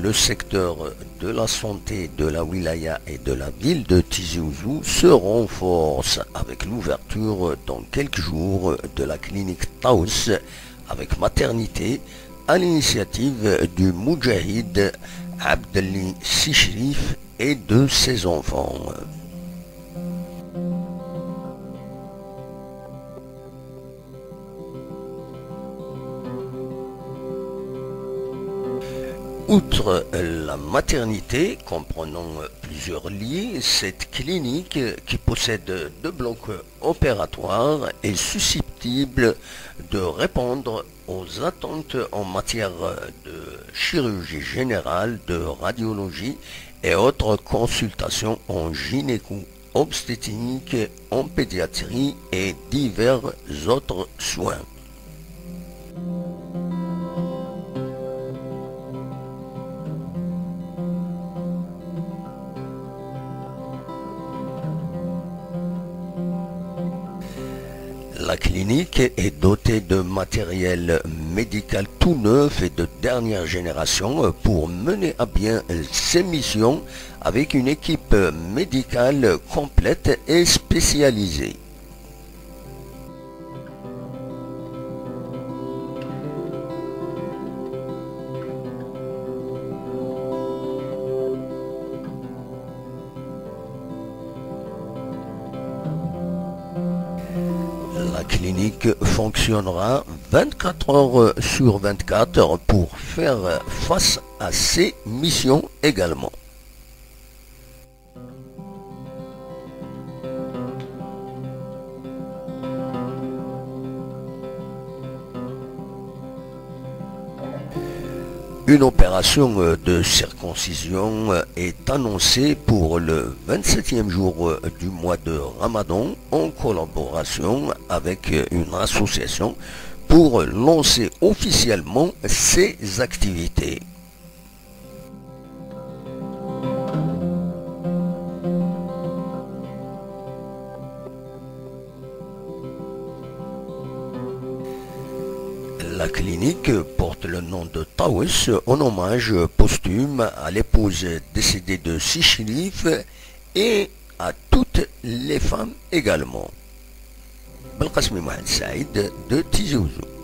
le secteur de la santé de la wilaya et de la ville de Tizi Ouzou se renforce avec l'ouverture dans quelques jours de la clinique Taous avec maternité à l'initiative du Moudjahid Abdelli Sichrif et de ses enfants. Outre la maternité comprenant plusieurs lits, cette clinique qui possède 2 blocs opératoires est susceptible de répondre aux attentes en matière de chirurgie générale, de radiologie et autres consultations en gynéco-obstétrique, en pédiatrie et divers autres soins. La clinique est dotée de matériel médical tout neuf et de dernière génération pour mener à bien ses missions avec une équipe médicale complète et spécialisée. La clinique fonctionnera 24 heures sur 24 pour faire face à ses missions également. Une opération de circoncision est annoncée pour le 27e jour du mois de Ramadan en collaboration avec une association pour lancer officiellement ces activités. La clinique porte le nom de Taous en hommage posthume à l'épouse décédée de Sichrif et à toutes les femmes également. Belkacem Mohamed Saïd de Tizi Ouzou.